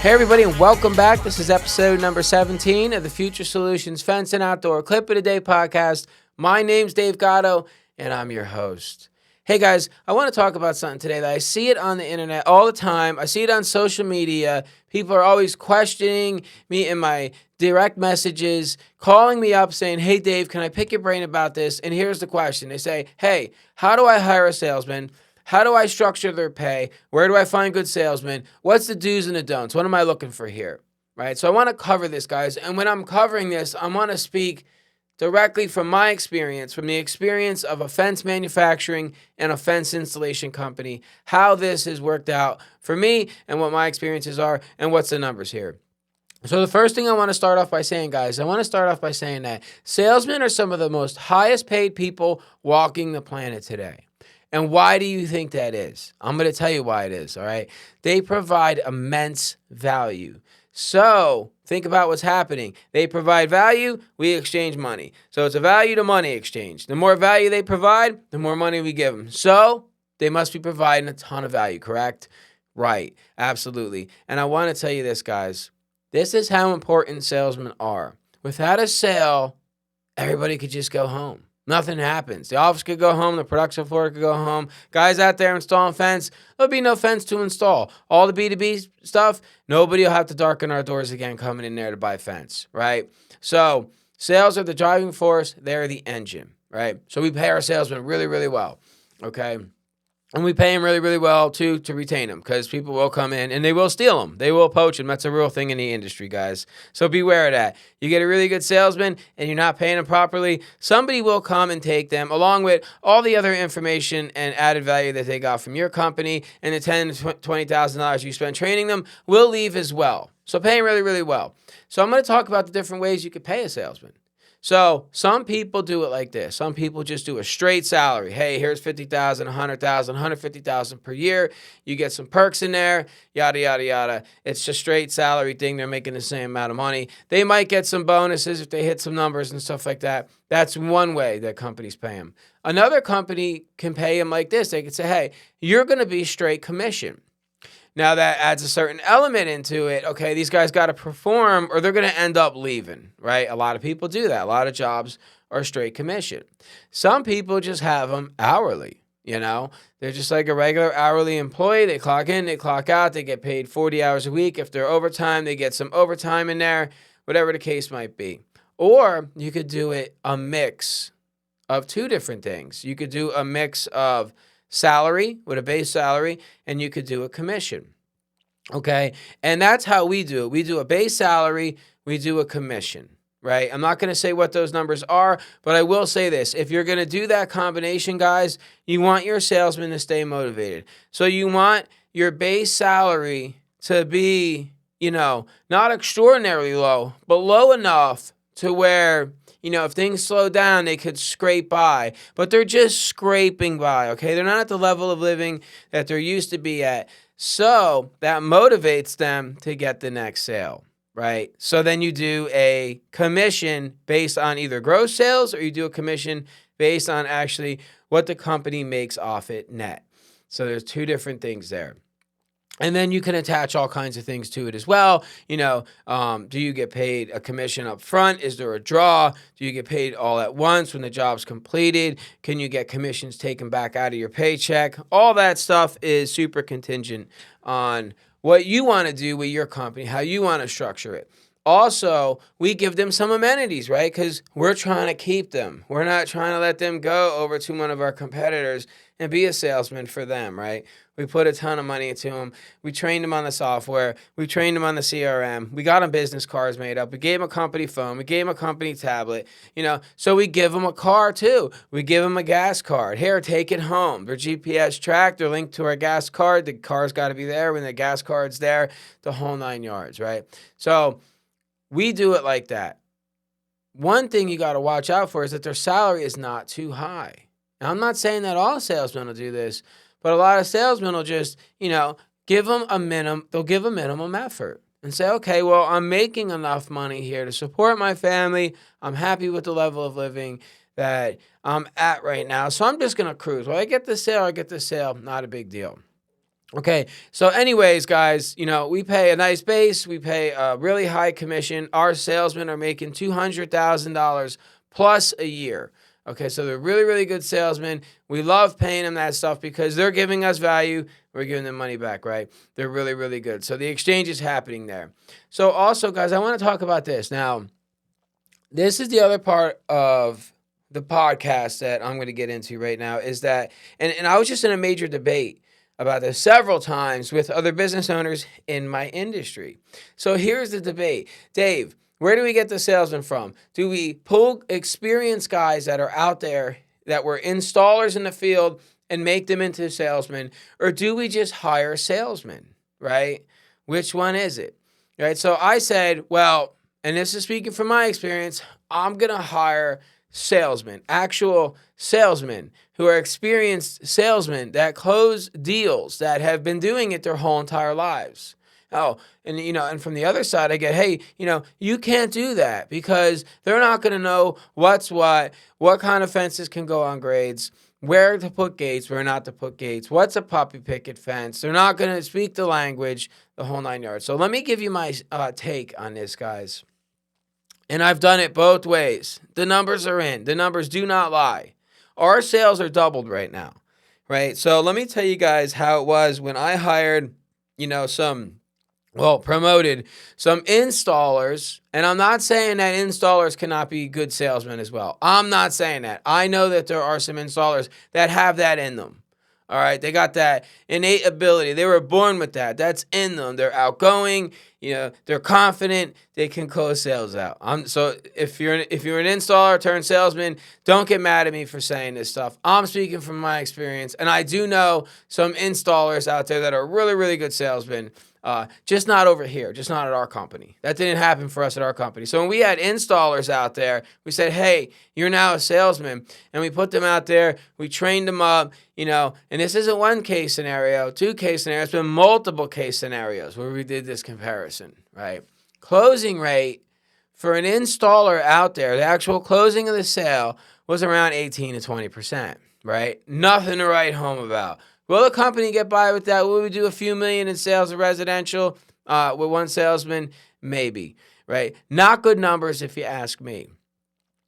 Hey everybody, and welcome back. This is episode number 17 of the Future Solutions Fence and Outdoor Clip of the Day podcast. My name's Dave Gatto, and I'm your host. Hey guys, I want to talk about something today that I see it on the internet all the time. I see it on social media. People are always questioning me in my direct messages, calling me up saying, hey Dave, can I pick your brain about this? And here's the question. They say, hey, how do I hire a salesman? How do I structure their pay? Where do I find good salesmen? What's the do's and the don'ts? What am I looking for here? Right? So I want to cover this, guys. And when I'm covering this, I want to speak directly from my experience, from the experience of a fence manufacturing and a fence installation company, how this has worked out for me and what my experiences are and what's the numbers here. So the first thing I want to start off by saying, guys, I want to start off by saying that salesmen are some of the most highest paid people walking the planet today. And why do you think that is? I'm going to tell you why it is, all right? They provide immense value. So think about what's happening. They provide value, we exchange money. So it's a value to money exchange. The more value they provide, the more money we give them. So they must be providing a ton of value, correct? Right, absolutely. And I want to tell you this, guys. This is how important salesmen are. Without a sale, everybody could just go home. Nothing happens. The office could go home. The production floor could go home. Guys out there installing fence, there'll be no fence to install. All the B2B stuff, nobody will have to darken our doors again coming in there to buy fence, right? So sales are the driving force. They're the engine, right? So we pay our salesmen really, really well, okay? And we pay them really, really well, too, to retain them because people will come in and they will steal them. They will poach them. That's a real thing in the industry, guys. So beware of that. You get a really good salesman and you're not paying them properly, somebody will come and take them along with all the other information and added value that they got from your company, and the $10,000 to $20,000 you spend training them will leave as well. So pay them really, really well. So I'm going to talk about the different ways you could pay a salesman. So some people do it like this. Some people just do a straight salary. Hey, here's $50,000, $100,000, $150,000 per year. You get some perks in there, yada, yada, yada. It's just straight salary thing. They're making the same amount of money. They might get some bonuses if they hit some numbers and stuff like that. That's one way that companies pay them. Another company can pay them like this. They could say, hey, you're going to be straight commission. Now that adds a certain element into it. Okay, these guys got to perform or they're going to end up leaving, right? A lot of people do that. A lot of jobs are straight commission. Some people just have them hourly, you know? They're just like a regular hourly employee. They clock in, they clock out, they get paid 40 hours a week. If they're overtime, they get some overtime in there, whatever the case might be. Or you could do it a mix of two different things. You could do a mix of salary with a base salary, and you could do a commission. Okay. And that's how we do it. We do a base salary, we do a commission, right? I'm not going to say what those numbers are, but I will say this. If you're going to do that combination, guys, you want your salesman to stay motivated. So you want your base salary to be, not extraordinarily low, but low enough to where if things slow down, they could scrape by, but they're just scraping by, okay? They're not at the level of living that they're used to be at. So that motivates them to get the next sale, right? So then you do a commission based on either gross sales or you do a commission based on actually what the company makes off it net. So there's two different things there. And then you can attach all kinds of things to it as well. Do you get paid a commission up front? Is there a draw? Do you get paid all at once when the job's completed? Can you get commissions taken back out of your paycheck? All that stuff is super contingent on what you want to do with your company, how you want to structure it. Also, we give them some amenities, right? Because we're trying to keep them. We're not trying to let them go over to one of our competitors and be a salesman for them, right? We put a ton of money into them. We trained them on the software. We trained them on the CRM. We got them business cards made up. We gave them a company phone. We gave them a company tablet, So we give them a car too. We give them a gas card. Here, take it home. They're GPS tracked. They're linked to our gas card. The car's got to be there when the gas card's there, the whole 9 yards, right? So we do it like that. One thing you got to watch out for is that their salary is not too high. Now, I'm not saying that all salesmen will do this, but a lot of salesmen will just, give them a minimum. They'll give a minimum effort and say, okay, well, I'm making enough money here to support my family. I'm happy with the level of living that I'm at right now. So I'm just going to cruise. Well, I get the sale, not a big deal. Okay, so anyways, guys, we pay a nice base. We pay a really high commission. Our salesmen are making $200,000 plus a year. Okay, so they're really, really good salesmen. We love paying them that stuff because they're giving us value. We're giving them money back, right? They're really, really good. So the exchange is happening there. So also, guys, I want to talk about this. Now, this is the other part of the podcast that I'm going to get into right now is that, and I was just in a major debate about this several times with other business owners in my industry. So here's the debate. Dave, where do we get the salesmen from? Do we pull experienced guys that are out there that were installers in the field and make them into salesmen? Or do we just hire salesmen, right? Which one is it? Right? So I said, well, and this is speaking from my experience, I'm going to hire salesmen, actual salesmen who are experienced salesmen that close deals, that have been doing it their whole entire lives. Oh, and from the other side, I get, hey, you can't do that because they're not going to know what's what kind of fences can go on grades, where to put gates, where not to put gates, what's a puppy picket fence. They're not going to speak the language, the whole 9 yards. So let me give you my take on this, guys. And I've done it both ways. The numbers are in. The numbers do not lie. Our sales are doubled right now, right? So let me tell you guys how it was when I hired, promoted some installers. And I'm not saying that installers cannot be good salesmen as well. I'm not saying that. I know that there are some installers that have that in them. All right, they got that innate ability. They were born with that. That's in them. They're outgoing. They're confident. They can close sales out. So if you're an installer turned salesman, don't get mad at me for saying this stuff. I'm speaking from my experience, and I do know some installers out there that are really, really good salesmen. Just not over here, just not at our company. That didn't happen for us at our company. So when we had installers out there, we said, hey, you're now a salesman. And we put them out there, we trained them up, and this isn't one case scenario, two case scenarios, it's been multiple case scenarios where we did this comparison, right? Closing rate for an installer out there, the actual closing of the sale was around 18 to 20%, right? Nothing to write home about. Will the company get by with that? Will we do a few million in sales of residential with one salesman? Maybe, right? Not good numbers if you ask me.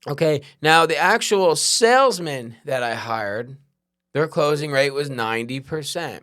Okay, now the actual salesman that I hired, their closing rate was 90%.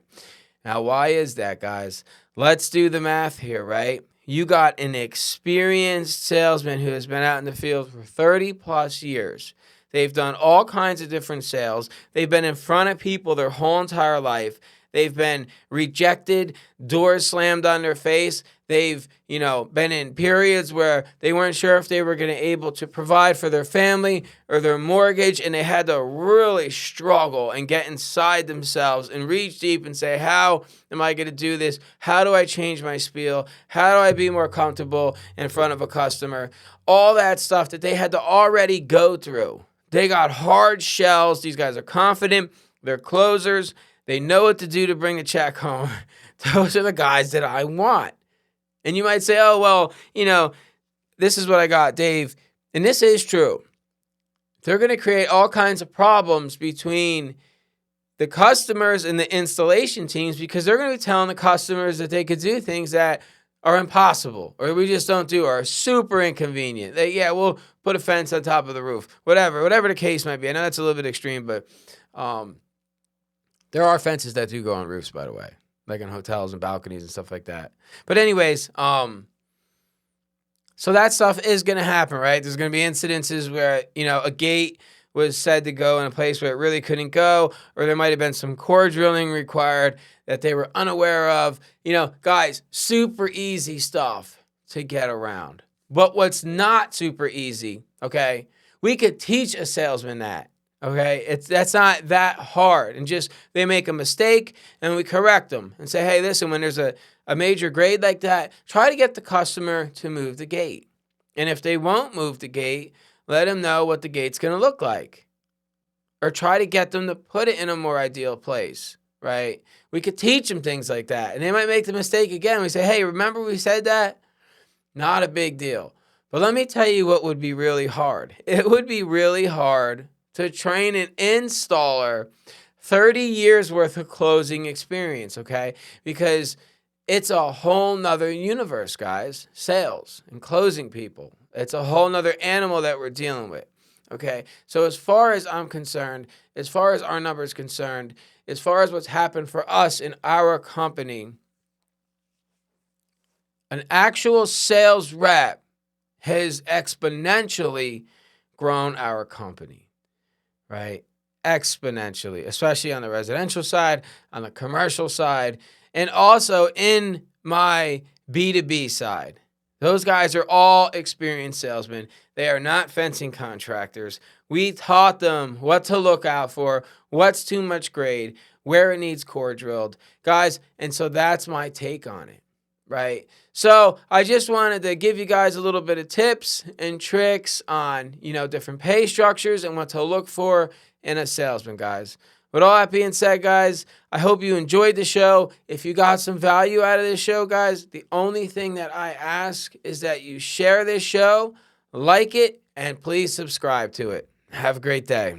Now, why is that, guys? Let's do the math here, right? You got an experienced salesman who has been out in the field for 30 plus years. They've done all kinds of different sales. They've been in front of people their whole entire life. They've been rejected, doors slammed on their face. They've, been in periods where they weren't sure if they were going to be able to provide for their family or their mortgage, and they had to really struggle and get inside themselves and reach deep and say, how am I going to do this? How do I change my spiel? How do I be more comfortable in front of a customer? All that stuff that they had to already go through. They got hard shells. These guys are confident. They're closers. They know what to do to bring the check home. Those are the guys that I want. And you might say, oh, well, this is what I got, Dave. And this is true. They're going to create all kinds of problems between the customers and the installation teams because they're going to be telling the customers that they could do things that are impossible or we just don't do or are super inconvenient. We'll put a fence on top of the roof, whatever the case might be. I know that's a little bit extreme, but there are fences that do go on roofs, by the way, like in hotels and balconies and stuff like that. But anyways, so that stuff is going to happen, right? There's going to be incidences where, a gate was said to go in a place where it really couldn't go, or there might have been some core drilling required that they were unaware of. Guys, super easy stuff to get around. But what's not super easy, okay, we could teach a salesman that, okay? That's not that hard. And just they make a mistake and we correct them and say, hey, listen, when there's a major grade like that, try to get the customer to move the gate. And if they won't move the gate, let them know what the gate's going to look like. Or try to get them to put it in a more ideal place, right? We could teach them things like that. And they might make the mistake again. We say, hey, remember we said that? Not a big deal. But let me tell you what would be really hard. It would be really hard to train an installer 30 years worth of closing experience, okay? Because it's a whole nother universe, guys. Sales and closing people. It's a whole nother animal that we're dealing with. Okay. So as far as I'm concerned, as far as our numbers concerned, as far as what's happened for us in our company, an actual sales rep has exponentially grown our company, right? Exponentially, especially on the residential side, on the commercial side, and also in my B2B side. Those guys are all experienced salesmen. They are not fencing contractors. We taught them what to look out for, what's too much grade, where it needs core drilled. Guys, and so that's my take on it, right? So I just wanted to give you guys a little bit of tips and tricks on, different pay structures and what to look for in a salesman, guys. With all that being said, guys, I hope you enjoyed the show. If you got some value out of this show, guys, the only thing that I ask is that you share this show, like it, and please subscribe to it. Have a great day.